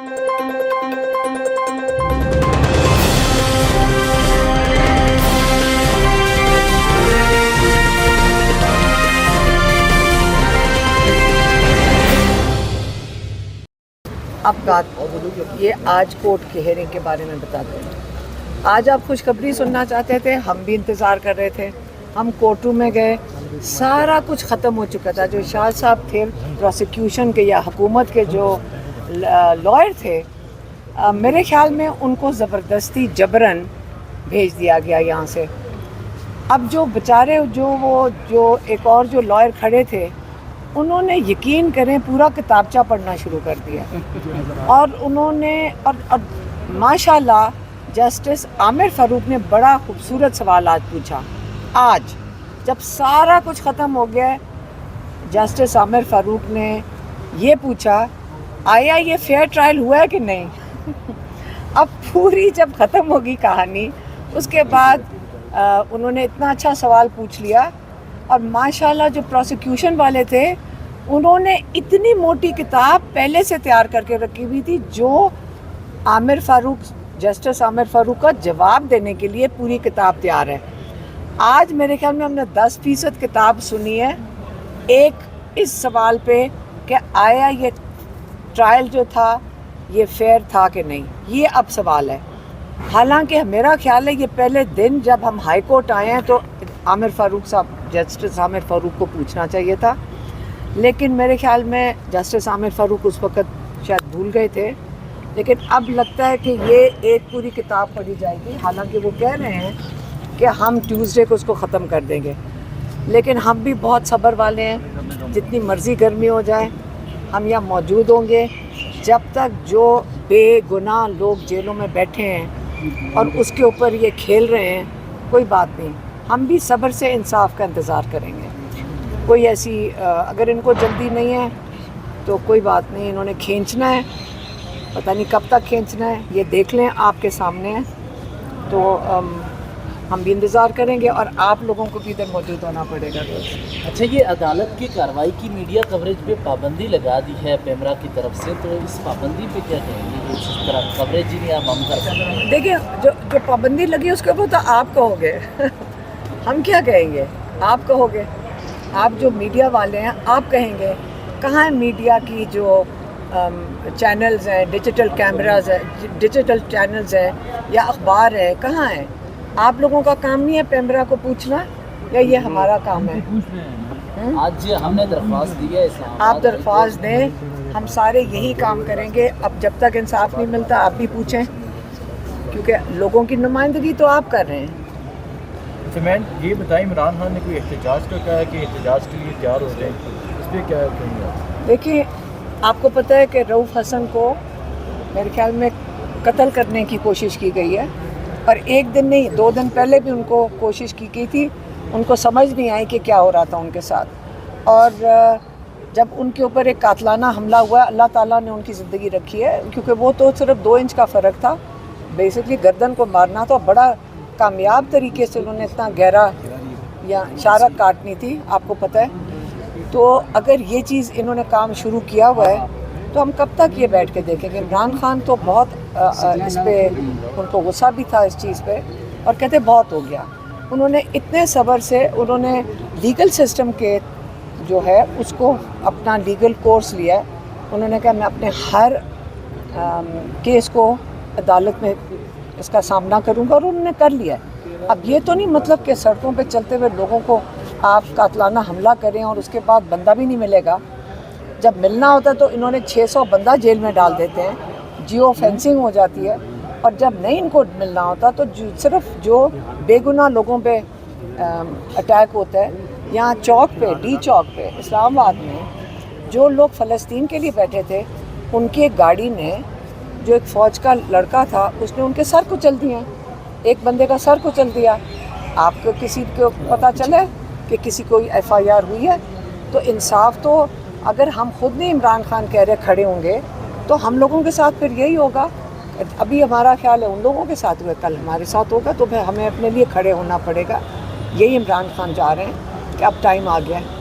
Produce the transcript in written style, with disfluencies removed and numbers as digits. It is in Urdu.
اب بات یہ آج کورٹ کے ہیئرنگ کے بارے میں بتاتے ہیں. آج آپ خوشخبری سننا چاہتے تھے, ہم بھی انتظار کر رہے تھے. ہم کورٹ روم میں گئے, سارا کچھ ختم ہو چکا تھا. جو شاہ صاحب تھے پروسیکیوشن کے یا حکومت کے جو لائر تھے, میرے خیال میں ان کو زبردستی جبراً بھیج دیا گیا یہاں سے. اب جو بیچارے جو ایک اور جو لائر کھڑے تھے, انہوں نے یقین کریں پورا کتابچہ پڑھنا شروع کر دیا, اور انہوں نے اور ماشاءاللہ جسٹس عامر فاروق نے بڑا خوبصورت سوالات پوچھا. آج جب سارا کچھ ختم ہو گیا, جسٹس عامر فاروق نے یہ پوچھا آیا یہ فیئر ٹرائل ہوا ہے کہ نہیں. اب پوری جب ختم ہوگی کہانی, اس کے بعد انہوں نے اتنا اچھا سوال پوچھ لیا, اور ماشاءاللہ جو پروسیکیوشن والے تھے انہوں نے اتنی موٹی کتاب پہلے سے تیار کر کے رکھی ہوئی تھی جو جسٹس عامر فاروق کا جواب دینے کے لیے پوری کتاب تیار ہے. آج میرے خیال میں ہم نے 10% کتاب سنی ہے ایک اس سوال پہ کہ آیا یہ ٹرائل جو تھا یہ فیئر تھا کہ نہیں. یہ اب سوال ہے. حالانکہ میرا خیال ہے یہ پہلے دن جب ہم ہائی کورٹ آئے ہیں تو عامر فاروق صاحب, جسٹس عامر فاروق کو پوچھنا چاہیے تھا, لیکن میرے خیال میں جسٹس عامر فاروق اس وقت شاید بھول گئے تھے. لیکن اب لگتا ہے کہ یہ ایک پوری کتاب پڑھی جائے گی. حالانکہ وہ کہہ رہے ہیں کہ ہم ٹیوزڈے کو اس کو ختم کر دیں گے, لیکن ہم بھی بہت صبر والے ہیں. جتنی مرضی گرمی ہو جائے ہم یہاں موجود ہوں گے جب تک جو بے گناہ لوگ جیلوں میں بیٹھے ہیں اور اس کے اوپر یہ کھیل رہے ہیں. کوئی بات نہیں, ہم بھی صبر سے انصاف کا انتظار کریں گے. کوئی ایسی اگر ان کو جلدی نہیں ہے تو کوئی بات نہیں, انہوں نے کھینچنا ہے, پتہ نہیں کب تک کھینچنا ہے, یہ دیکھ لیں آپ کے سامنے ہے. تو ہم بھی انتظار کریں گے اور آپ لوگوں کو بھی ادھر موجود ہونا پڑے گا. اچھا, یہ عدالت کی کارروائی کی میڈیا کوریج پہ پابندی لگا دی ہے پیمرا کی طرف سے, تو اس پابندی پہ کیا کہیں گے؟ اس طرح کوریج ہی نہیں آپ ہم کر سکتے ہیں. دیکھیں جو پابندی لگی اس کے اوپر تو آپ کہو گے, ہم کیا کہیں گے, آپ کہو گے. آپ جو میڈیا والے ہیں آپ کہیں گے. کہاں ہے میڈیا کی جو چینلز ہیں, ڈیجیٹل کیمراز ہیں, ڈیجیٹل چینلز ہیں یا اخبار ہے, کہاں ہیں؟ آپ لوگوں کا کام نہیں ہے پیمرا کو پوچھنا, یا یہ ہمارا کام ہے؟ آج ہم نے درخواست دی ہے, آپ درخواست دیں, ہم سارے یہی کام کریں گے. اب جب تک انصاف نہیں ملتا آپ بھی پوچھیں, کیونکہ لوگوں کی نمائندگی تو آپ کر رہے ہیں. میم یہ بتائیں, عمران خان نے کوئی احتجاج کا کہا ہے کہ احتجاج کے لیے تیار ہو جائیں, اس پہ کیا کہیں گے؟ دیکھیے, آپ کو پتہ ہے کہ رؤوف حسن کو میرے خیال میں قتل کرنے کی کوشش کی گئی ہے, اور ایک دن نہیں 2 دن پہلے بھی ان کو کوشش کی تھی. ان کو سمجھ نہیں آئی کہ کیا ہو رہا تھا ان کے ساتھ, اور جب ان کے اوپر ایک قاتلانہ حملہ ہوا, اللہ تعالیٰ نے ان کی زندگی رکھی ہے, کیونکہ وہ تو صرف 2 انچ کا فرق تھا. بیسکلی گردن کو مارنا تھا, بڑا کامیاب طریقے سے انہوں نے اتنا گہرا یا شارک کاٹنی تھی, آپ کو پتہ ہے. تو اگر یہ چیز انہوں نے کام شروع کیا ہوا ہے تو ہم کب تک یہ بیٹھ کے دیکھیں گے؟ عمران خان تو بہت اس پہ ان کو غصہ بھی تھا اس چیز پہ, اور کہتے بہت ہو گیا. انہوں نے اتنے صبر سے انہوں نے لیگل سسٹم کے جو ہے اس کو اپنا لیگل کورس لیا ہے. انہوں نے کہا میں اپنے ہر کیس کو عدالت میں اس کا سامنا کروں گا, اور انہوں نے کر لیا ہے. اب یہ تو نہیں مطلب کہ سڑکوں پہ چلتے ہوئے لوگوں کو آپ قاتلانہ حملہ کریں اور اس کے بعد بندہ بھی نہیں ملے گا. جب ملنا ہوتا ہے تو انہوں نے 600 بندہ جیل میں ڈال دیتے ہیں, جیو فینسنگ ہو جاتی ہے, اور جب نہیں ان کو ملنا ہوتا تو صرف جو بے گناہ لوگوں پہ اٹیک ہوتا ہے. یہاں چوک پہ, ڈی چوک پہ اسلام آباد میں جو لوگ فلسطین کے لیے بیٹھے تھے, ان کی ایک گاڑی نے, جو ایک فوج کا لڑکا تھا, اس نے ان کے سر کچل دیے, ایک بندے کا سر کچل دیا. آپ کو کسی کو پتہ چلے کہ کسی کوئی FIR ہوئی ہے؟ تو انصاف تو اگر ہم خود نہیں عمران خان کہہ رہے کھڑے ہوں گے تو ہم لوگوں کے ساتھ پھر یہی ہوگا. ابھی ہمارا خیال ہے ان لوگوں کے ساتھ ہوا, کل ہمارے ساتھ ہوگا, تو پھر ہمیں اپنے لیے کھڑے ہونا پڑے گا. یہی عمران خان چاہ رہے ہیں کہ اب ٹائم آ گیا ہے.